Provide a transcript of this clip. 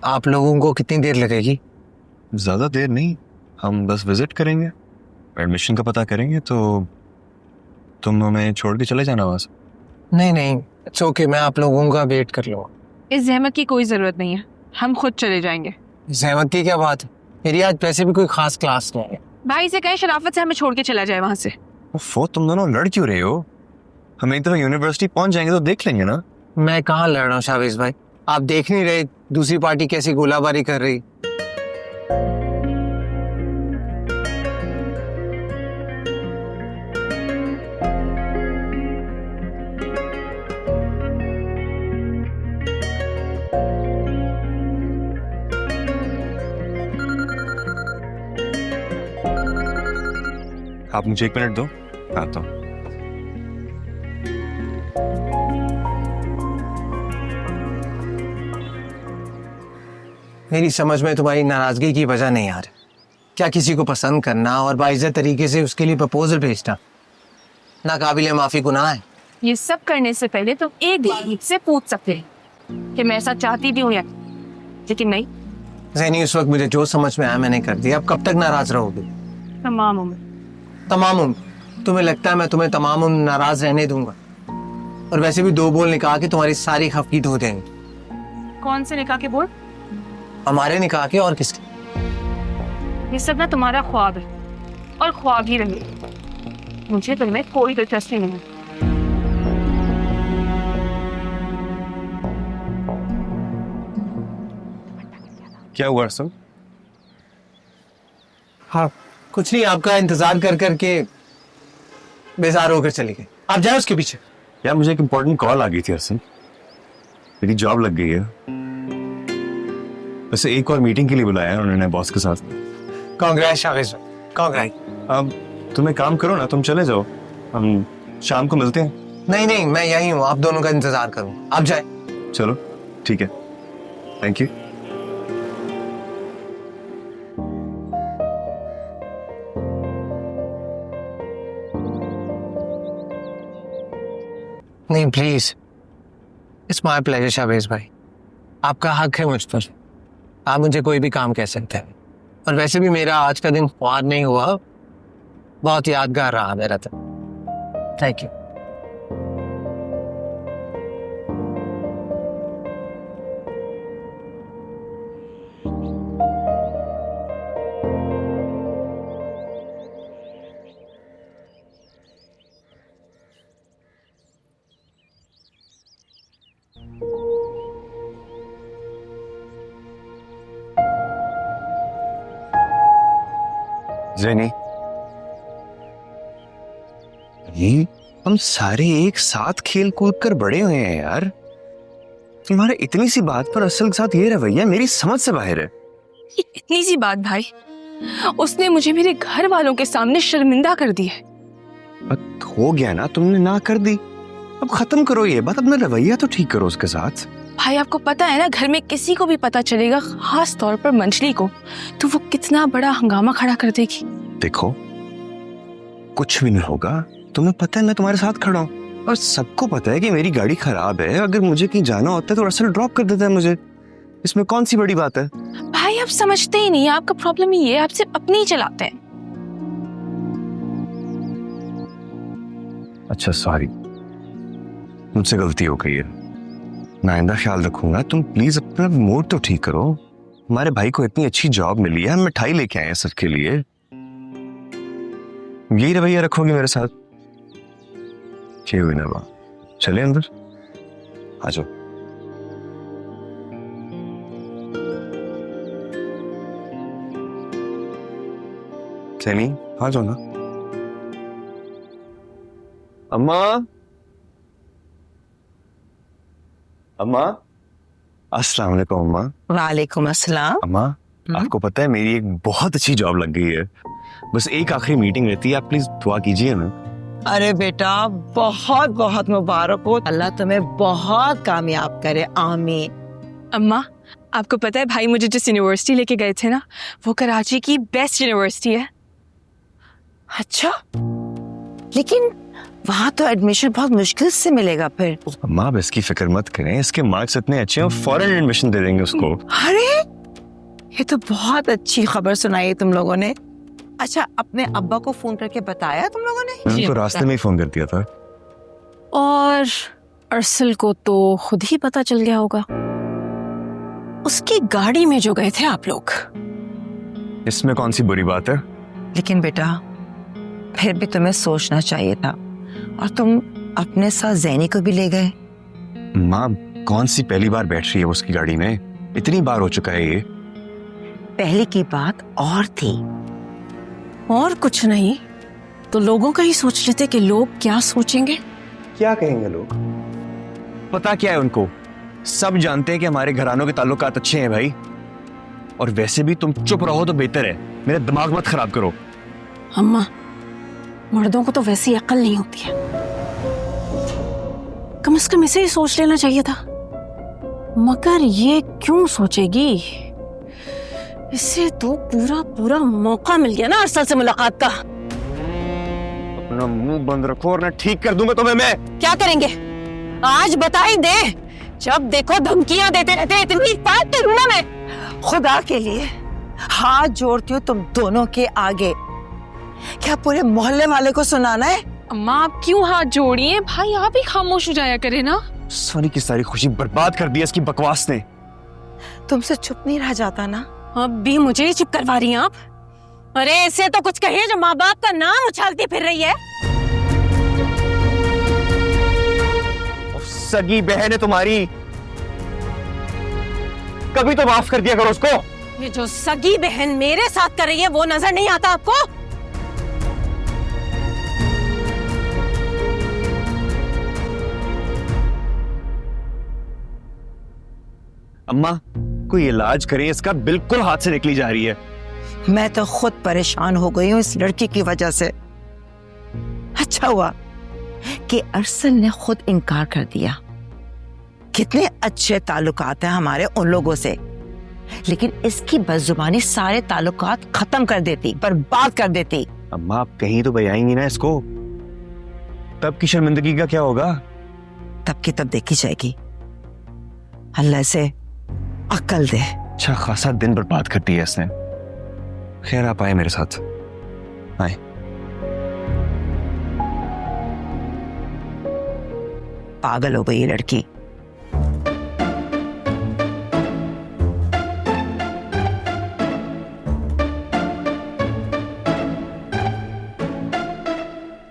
आप लोगों को कितनी देर लगेगी? ज़्यादा देर नहीं, हम बस विजिट करेंगे, एडमिशन का पता करेंगे, तो तुम हमें छोड़ के चले जाना वहाँ से। नहीं नहीं, इट्स ओके, मैं आप लोगों का वेट कर लूँगा। इस जहमत की कोई ज़रूरत नहीं है, हम खुद चले जाएंगे। सहमत की क्या बात है? मेरी आज वैसे भी कोई खास क्लास नहीं है। भाई से कहें शराफत से हमें छोड़ के चला जाए वहाँ से। वो तुम दोनों लड़ क्यों रहे हो? हम एक दफ़ा यूनिवर्सिटी पहुँच जाएंगे तो देख लेंगे ना। मैं कहाँ लड़ रहा हूँ शावेज भाई, आप देख नहीं रहे दूसरी पार्टी कैसी गोलाबारी कर रही। आप मुझे 1 मिनट दो, आता हूँ। मेरी समझ में तुम्हारी नाराजगी की वजह नहीं आ रही। क्या किसी को पसंद करना और बाइज्जत तरीके से उसके लिए प्रपोजल भेजना नाकाबिले माफी गुनाह है। ये सब करने से पहले तुम एक बार मुझसे पूछ सकते हैं कि मैं ऐसा चाहती भी हूँ या, लेकिन नहीं। ज़ैनी, उस वक्त मुझे जो समझ में आया मैंने कर दिया। अब कब तक नाराज रहोगे? तमाम उम्र। तमाम उम्र? तुम्हें लगता है मैं तुम्हें तमाम उम्र नाराज रहने दूंगा? और वैसे भी 2 बोल निकाह के तुम्हारी सारी खफकी धो देंगे। कौन से निकाह के बोल? हमारे निकाह के, और किसके? ये सब ना तुम्हारा ख्वाब है और ख्वाब ही रहे। मुझे तुम्हें कोई दिलचस्पी नहीं है। क्या हुआ सब? हाँ कुछ नहीं, आपका इंतजार कर करके बेजार होकर चली गई। आप जाए उसके पीछे। यार मुझे एक इम्पोर्टेंट कॉल आ गई थी अरसन, मेरी जॉब लग गई है। वैसे एक और मीटिंग के लिए बुलाया है उन्होंने बॉस के साथ। कांग्रेस शावेज, कांग्रेस। अब तुम एक काम करो ना, तुम चले जाओ, हम शाम को मिलते हैं। नहीं नहीं, मैं यही हूँ, आप दोनों का इंतजार करूँ। आप जाए। चलो ठीक है, थैंक यू। नहीं please, it's my pleasure Shavez भाई, आपका हक है मुझ पर। आप मुझे कोई भी काम कह सकते हैं। और वैसे भी मेरा आज का दिन ख्वार नहीं हुआ, बहुत यादगार रहा मेरा दिन। Thank you. ज़ैनी, ये हम सारे एक साथ खेल कूद कर बड़े हुए हैं यार। तुम्हारे इतनी सी बात पर असल के साथ ये रवैया मेरी समझ से बाहर है। इतनी सी बात भाई, उसने मुझे मेरे घर वालों के सामने शर्मिंदा कर दिया है। हो गया ना, तुमने ना कर दी, अब खत्म करो ये बात, अपना रवैया तो ठीक करो उसके साथ। भाई आपको पता है ना, घर में किसी को भी पता चलेगा, खास तौर पर मंजली को, तो वो कितना बड़ा हंगामा खड़ा कर देगी। देखो कुछ भी नहीं होगा, तुम्हें पता है मैं तुम्हारे साथ खड़ा हूँ, और सबको पता है कि मेरी गाड़ी खराब है, अगर मुझे कहीं जाना होता है तो असल ड्रॉप कर देता है मुझे, इसमें कौन सी बड़ी बात है। भाई आप समझते ही नहीं, आपका प्रॉब्लम ये है, आप सिर्फ अपनी ही चलाते हैं। अच्छा सॉरी, मुझसे गलती हो गई है, मैं आइंदा ख्याल रखूंगा। तुम प्लीज अपना मूड तो ठीक करो, हमारे भाई को इतनी अच्छी जॉब मिली है, हम मिठाई लेके आए हैं सबके लिए, यही रवैया रखोगे मेरे साथ? क्या हुई ना बात, चले अंदर, आ जाओ। सैनी आ जाओ ना। अम्मा, अम्मा, अस्सलाम वालेकुम अम्मा। वालेकुम अस्सलाम। अम्मा, आपको पता है मेरी एक बहुत अच्छी जॉब लग गई है, बस एक आखिरी मीटिंग रहती है, आप प्लीज दुआ कीजिए ना। अरे बेटा बहुत बहुत मुबारक हो, अल्लाह तुम्हें बहुत कामयाब करे, आमीन। अम्मा आपको पता है भाई मुझे जिस यूनिवर्सिटी लेके गए थे ना, वो कराची की बेस्ट यूनिवर्सिटी है। अच्छा, लेकिन वहाँ तो एडमिशन बहुत मुश्किल से मिलेगा फिर। अम्मा आप इसकी फिक्र मत करें, इसके मार्क्स इतने अच्छे हैं, फौरन एडमिशन दे देंगे उसको। अरे ये तो बहुत अच्छी खबर सुनाई है तुम लोगों ने। अच्छा, अपने अब्बा को फोन करके बताया तुम लोगों ने? मैंने तो रास्ते में ही फोन कर दिया था। और अरसल को तो खुद ही पता चल गया होगा। उसकी गाड़ी में जो गए थे आप लोग। इसमें कौन सी बुरी बात है? लेकिन बेटा, फिर भी तुम्हें सोचना चाहिए था, और तुम अपने साथ जैनी को भी ले गए। माँ, कौन सी पहली बार बैठ रही है उसकी गाड़ी में? इतनी बार हो चुका है ये। पहले की बात और थी। और कुछ नहीं तो लोगों का ही सोच लेते कि लोग क्या सोचेंगे। क्या कहेंगे लोग? पता क्या है उनको? सब जानते हैं कि हमारे घरानों के ताल्लुकात अच्छे हैं भाई। और वैसे भी तुम चुप रहो तो बेहतर है। मेरा दिमाग मत खराब करो। अम्मा, मर्दों को तो वैसी अक्ल नहीं होती है। कम से कम इसे ही सोच लेना चाहिए था। मगर ये क्यों सोचेगी? इसे तो पूरा पूरा मौका मिल गया ना अरसल से मुलाकात का। अपना मुंह बंद रखो और ना ठीक कर दूंगा तुम्हें मैं। क्या करेंगे आज बता ही दे। जब देखो धमकियां देते रहते हैं, इतनी बात करूं ना मैं। खुदा के लिए हाथ जोड़ती हूँ तुम दोनों के आगे। क्या पूरे मोहल्ले वाले को सुनाना है? अम्मा आप क्यों हाथ जोड़ी हैं? भाई आप ही खामोश हो जाया करे ना। सोनी की सारी खुशी बर्बाद कर दी इसकी बकवास ने। तुमसे चुप नहीं रह जाता ना? अब भी मुझे ही चुप करवा रही हैं आप। अरे ऐसे तो कुछ कहिए जो माँ बाप का नाम उछालती फिर रही है। सगी बहन है तुम्हारी, कभी तो माफ कर दिया करो उसको। ये जो सगी बहन मेरे साथ कर रही है वो नजर नहीं आता आपको? अम्मा, कोई इलाज करें इसका, बिल्कुल हाथ से निकली जा रही है। मैं तो खुद परेशान हो गई हूँ इस लड़की की वजह से। अच्छा हुआ कि अरसल ने खुद इनकार कर दिया। कितने अच्छे ताल्लुकात हैं हमारे उन लोगों से, लेकिन इसकी बदजुबानी सारे ताल्लुकात खत्म कर देती, बर्बाद कर देती। अम्मा, आप कहीं तो बजाएंगी ना इसको, तब की शर्मिंदगी का क्या होगा? तब की तब देखी जाएगी। अल्लाह से अक्ल दे। अच्छा खासा दिन बर्बाद कर दिया इसने। खैर आप आए मेरे साथ, आए। पागल हो गई ये लड़की।